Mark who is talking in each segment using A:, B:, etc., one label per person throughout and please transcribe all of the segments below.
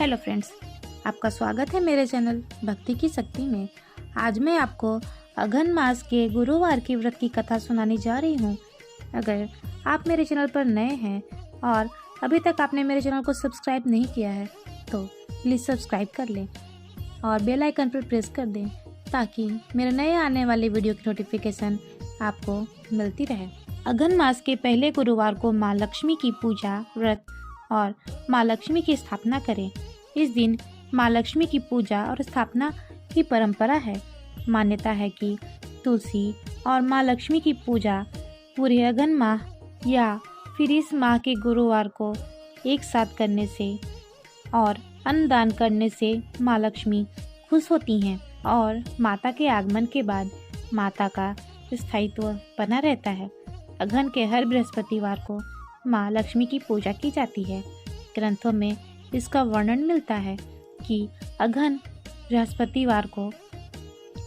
A: Hello friends, आपका स्वागत है मेरे चैनल भक्ति की शक्ति में। आज मैं आपको अघन मास के गुरुवार की व्रत की कथा सुनाने जा रही हूँ। अगर आप मेरे चैनल पर नए हैं और अभी तक आपने मेरे चैनल को सब्सक्राइब नहीं किया है तो प्लीज़ सब्सक्राइब कर लें और बेल आइकन पर प्रेस कर दें ताकि मेरे नए आने वाले वीडियो की नोटिफिकेशन आपको मिलती रहे। अघन मास के पहले गुरुवार को माँ लक्ष्मी की पूजा, व्रत और माँ लक्ष्मी की स्थापना करें। इस दिन माँ लक्ष्मी की पूजा और स्थापना की परंपरा है। मान्यता है कि तुलसी और माँ लक्ष्मी की पूजा पूरे अघन माह या फिर इस माह के गुरुवार को एक साथ करने से और अन्नदान करने से माँ लक्ष्मी खुश होती हैं और माता के आगमन के बाद माता का स्थायित्व बना रहता है। अघन के हर बृहस्पतिवार को माँ लक्ष्मी की पूजा की जाती है। ग्रंथों में इसका वर्णन मिलता है कि अघन बृहस्पतिवार को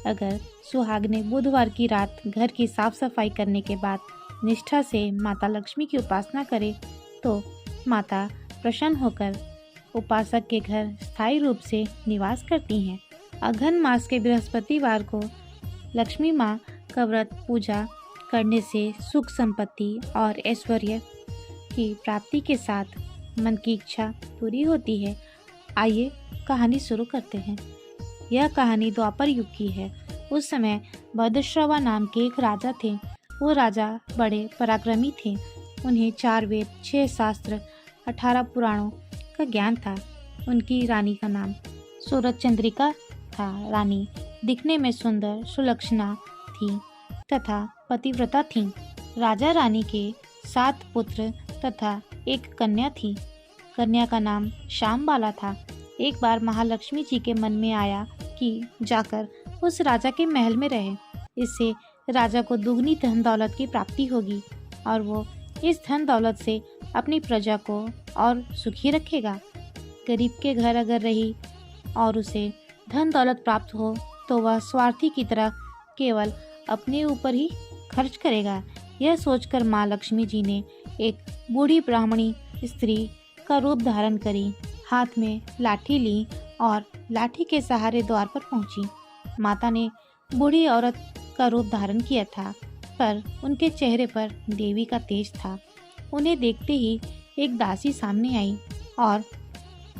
A: अगर सुहागने बुधवार की रात घर की साफ सफाई करने के बाद निष्ठा से माता लक्ष्मी की उपासना करे तो माता प्रसन्न होकर उपासक के घर स्थायी रूप से निवास करती हैं। अघन मास के बृहस्पतिवार को लक्ष्मी माँ का व्रत पूजा करने से सुख संपत्ति और ऐश्वर्य की प्राप्ति के साथ मन की इच्छा पूरी होती है। आइए कहानी शुरू करते हैं। यह कहानी द्वापर युग की है। उस समय भद्रश्रवा नाम के एक राजा थे। वो राजा बड़े पराक्रमी थे। उन्हें 4 वेद, 6 शास्त्र, 18 पुराणों का ज्ञान था। उनकी रानी का नाम सूरज चंद्रिका था। रानी दिखने में सुंदर सुलक्षणा थी तथा पतिव्रता थी। राजा रानी के 7 पुत्र तथा एक कन्या थी। कन्या का नाम श्यामबाला था। एक बार महालक्ष्मी जी के मन में आया कि जाकर उस राजा के महल में रहे। इससे राजा को दुगनी धन दौलत की प्राप्ति होगी और वो इस धन दौलत से अपनी प्रजा को और सुखी रखेगा। गरीब के घर अगर रही और उसे धन दौलत प्राप्त हो तो वह स्वार्थी की तरह केवल अपने ऊपर ही खर्च करेगा। यह सोचकर माँ लक्ष्मी जी ने एक बूढ़ी ब्राह्मणी स्त्री का रूप धारण करी, हाथ में लाठी ली और लाठी के सहारे द्वार पर पहुंची। माता ने बूढ़ी औरत का रूप धारण किया था पर उनके चेहरे पर देवी का तेज था। उन्हें देखते ही एक दासी सामने आई और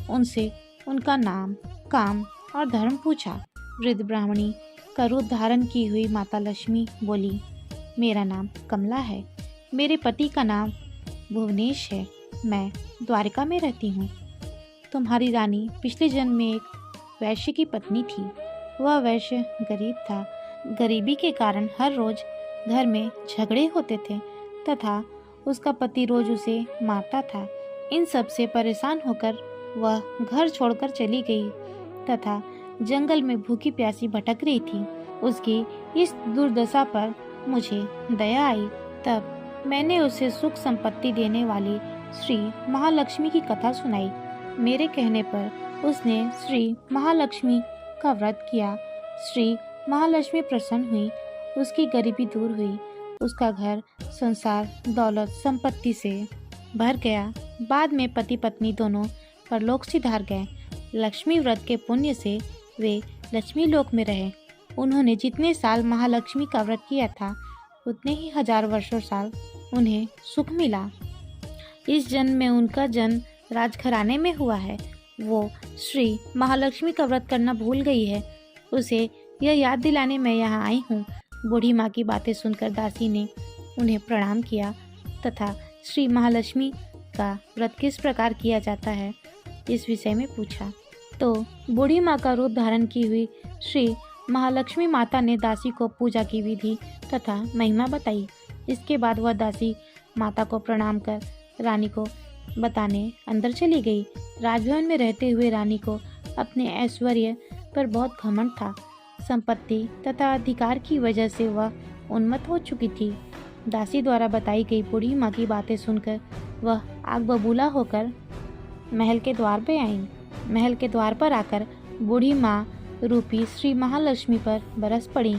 A: उनसे उनका नाम, काम और धर्म पूछा। वृद्ध ब्राह्मणी का रूप धारण की हुई माता लक्ष्मी बोली, मेरा नाम कमला है। मेरे पति का नाम भुवनेश है। मैं द्वारिका में रहती हूँ। तुम्हारी रानी पिछले जन्म में एक वैश्य की पत्नी थी। वह वैश्य गरीब था। गरीबी के कारण हर रोज घर में झगड़े होते थे तथा उसका पति रोज उसे मारता था। इन सब से परेशान होकर वह घर छोड़कर चली गई तथा जंगल में भूखी प्यासी भटक रही थी। उसकी इस दुर्दशा पर मुझे दया आई। तब मैंने उसे सुख संपत्ति देने वाली श्री महालक्ष्मी की कथा सुनाई। मेरे कहने पर उसने श्री महालक्ष्मी का व्रत किया। श्री महालक्ष्मी प्रसन्न हुई। उसकी गरीबी दूर हुई। उसका घर संसार दौलत संपत्ति से भर गया। बाद में पति पत्नी दोनों परलोक सिधार गए। लक्ष्मी व्रत के पुण्य से वे लक्ष्मी लोक में रहे। उन्होंने जितने साल महालक्ष्मी का व्रत किया था उतने ही 1000 वर्षों साल उन्हें सुख मिला। इस जन्म में उनका जन्म राजघराने में हुआ है। वो श्री महालक्ष्मी का व्रत करना भूल गई है। उसे यह याद दिलाने मैं यहाँ आई हूँ। बूढ़ी माँ की बातें सुनकर दासी ने उन्हें प्रणाम किया तथा श्री महालक्ष्मी का व्रत किस प्रकार किया जाता है इस विषय में पूछा तो बूढ़ी माँ का रूप धारण की हुई श्री महालक्ष्मी माता ने दासी को पूजा की विधि तथा महिमा बताई। इसके बाद वह दासी माता को प्रणाम कर रानी को बताने अंदर चली गई। राजभवन में रहते हुए रानी को अपने ऐश्वर्य पर बहुत घमंड था। संपत्ति तथा अधिकार की वजह से वह उन्मत्त हो चुकी थी। दासी द्वारा बताई गई बूढ़ी माँ की बातें सुनकर वह आग बबूला होकर महल के द्वार पे आई। महल के द्वार पर आकर बूढ़ी माँ रूपी श्री महालक्ष्मी पर बरस पड़ी।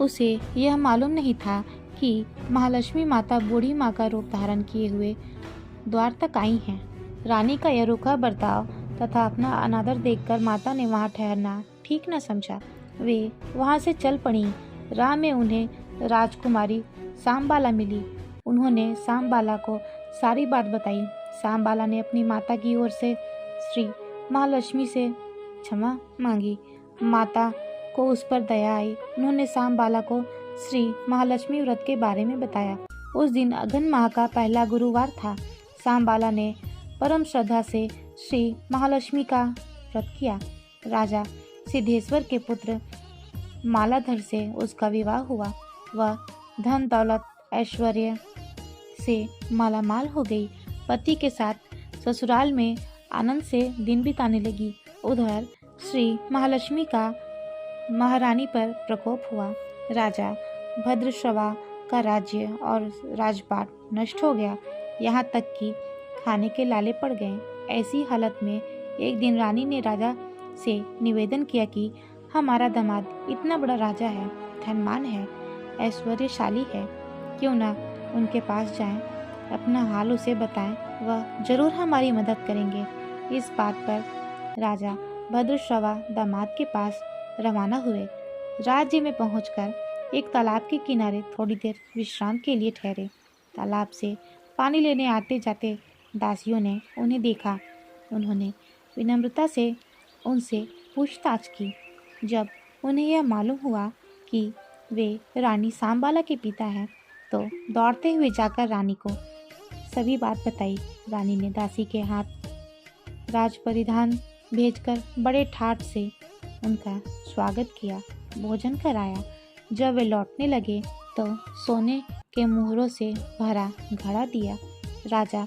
A: उसे यह मालूम नहीं था कि महालक्ष्मी माता बूढ़ी माँ का रूप धारण किए हुए द्वार तक आई हैं। रानी का यह रूखा बर्ताव तथा अपना अनादर देखकर माता ने वहाँ ठहरना ठीक न समझा। वे वहाँ से चल पड़ी। राह में उन्हें राजकुमारी सांबाला मिली। उन्होंने सांबाला को सारी बात बताई। सांबाला ने अपनी माता की ओर से श्री महालक्ष्मी से क्षमा मांगी। माता को उस पर दया आई। उन्होंने सांबाला को श्री महालक्ष्मी व्रत के बारे में बताया। उस दिन अघन माह का पहला गुरुवार था। सांबाला ने परम श्रद्धा से श्री महालक्ष्मी का व्रत किया। राजा सिद्धेश्वर के पुत्र मालाधर से उसका विवाह हुआ। वह धन दौलत ऐश्वर्य से मालामाल हो गई। पति के साथ ससुराल में आनंद से दिन बिताने लगी। उधर श्री महालक्ष्मी का महारानी पर प्रकोप हुआ। राजा भद्रश्रवा का राज्य और राजपाट नष्ट हो गया। यहाँ तक कि खाने के लाले पड़ गए। ऐसी हालत में एक दिन रानी ने राजा से निवेदन किया कि हमारा दामाद इतना बड़ा राजा है, धनवान है, ऐश्वर्यशाली है, क्यों ना उनके पास जाएं, अपना हाल उसे बताएं, वह जरूर हमारी मदद करेंगे। इस बात पर राजा भद्रश्रवा दामाद के पास रवाना हुए। राज्य में पहुंचकर एक तालाब के किनारे थोड़ी देर विश्राम के लिए ठहरे। तालाब से पानी लेने आते जाते दासियों ने उन्हें देखा। उन्होंने विनम्रता से उनसे पूछताछ की। जब उन्हें यह मालूम हुआ कि वे रानी सांबाला के पिता हैं, तो दौड़ते हुए जाकर रानी को सभी बात बताई। रानी ने दासी के हाथ राज परिधान भेजकर बड़े ठाठ से उनका स्वागत किया, भोजन कराया। जब वे लौटने लगे तो सोने के मुहरों से भरा घड़ा दिया। राजा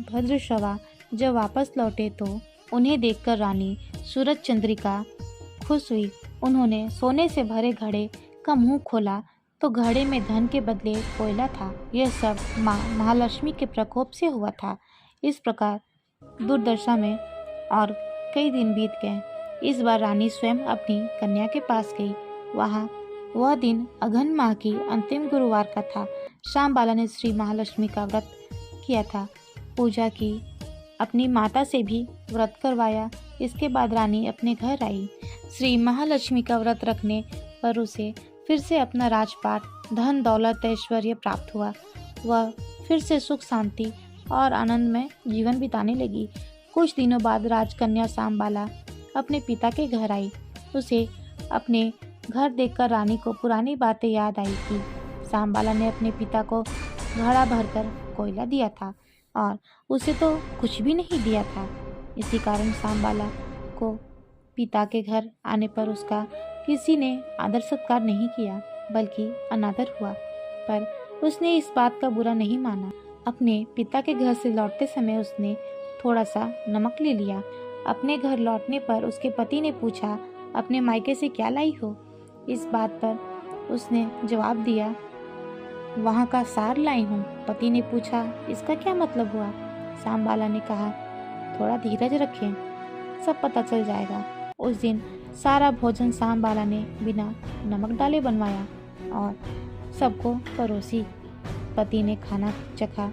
A: भद्रश्रवा जब वापस लौटे तो उन्हें देखकर रानी सूरज चंद्रिका खुश हुई। उन्होंने सोने से भरे घड़े का मुंह खोला तो घड़े में धन के बदले कोयला था। यह सब माँ महालक्ष्मी के प्रकोप से हुआ था। इस प्रकार दुर्दशा में और कई दिन बीत गए। इस बार रानी स्वयं अपनी कन्या के पास गई। वहाँ वह दिन अघन माह की अंतिम गुरुवार का था। सांबाला ने श्री महालक्ष्मी का व्रत किया था, पूजा की, अपनी माता से भी व्रत करवाया। इसके बाद रानी अपने घर आई। श्री महालक्ष्मी का व्रत रखने पर उसे फिर से अपना राजपाट, धन दौलत ऐश्वर्य प्राप्त हुआ। वह फिर से सुख शांति और आनंद में जीवन बिताने लगी। कुछ दिनों बाद राजकन्या सांबाला अपने पिता के घर आई। उसे अपने घर देखकर रानी को पुरानी बातें याद आई कि सांबाला ने अपने पिता को घड़ा भरकर कोयला दिया था और उसे तो कुछ भी नहीं दिया था। इसी कारण सांबाला को पिता के घर आने पर उसका किसी ने आदर सत्कार नहीं किया, बल्कि अनादर हुआ। पर उसने इस बात का बुरा नहीं माना। अपने पिता के घर से लौटते समय उसने थोड़ा सा नमक ले लिया। अपने घर लौटने पर उसके पति ने पूछा, अपने मायके से क्या लाई हो? इस बात पर उसने जवाब दिया, वहाँ का सार लाई हूँ। पति ने पूछा, इसका क्या मतलब हुआ? सांबाला ने कहा, थोड़ा धीरज रखें, सब पता चल जाएगा। उस दिन सारा भोजन सांबाला ने बिना नमक डाले बनवाया और सबको परोसी। पति ने खाना चखा।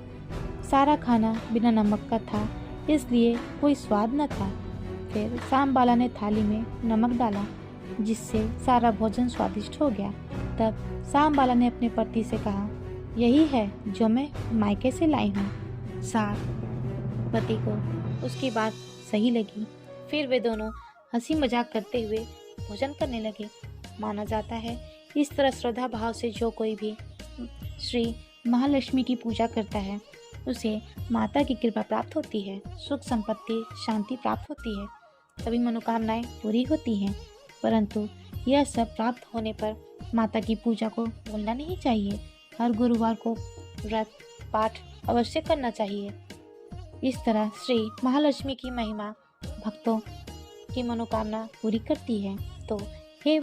A: सारा खाना बिना नमक का था, इसलिए कोई स्वाद न था। फिर सांबाला ने थाली में नमक डाला, जिससे सारा भोजन स्वादिष्ट हो गया। तब सांबाला ने अपने पति से कहा, यही है जो मैं मायके से लाई हूँ। पति को उसकी बात सही लगी। फिर वे दोनों हंसी मजाक करते हुए भोजन करने लगे। माना जाता है इस तरह श्रद्धा भाव से जो कोई भी श्री महालक्ष्मी की पूजा करता है, उसे माता की कृपा प्राप्त होती है, सुख संपत्ति शांति प्राप्त होती है, सभी मनोकामनाएं पूरी होती हैं। परंतु यह सब प्राप्त होने पर माता की पूजा को भूलना नहीं चाहिए। हर गुरुवार को व्रत पाठ अवश्य करना चाहिए। इस तरह श्री महालक्ष्मी की महिमा भक्तों की मनोकामना पूरी करती है। तो हे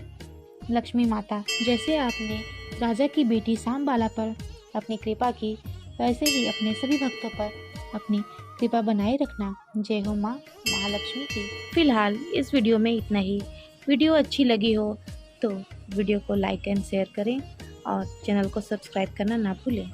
A: लक्ष्मी माता, जैसे आपने राजा की बेटी सांबाला पर अपनी कृपा की, वैसे ही अपने सभी भक्तों पर अपनी कृपा बनाए रखना। जय हो माँ महालक्ष्मी की। फिलहाल इस वीडियो में इतना ही। वीडियो अच्छी लगी हो तो वीडियो को लाइक एंड शेयर करें और चैनल को सब्सक्राइब करना ना भूलें।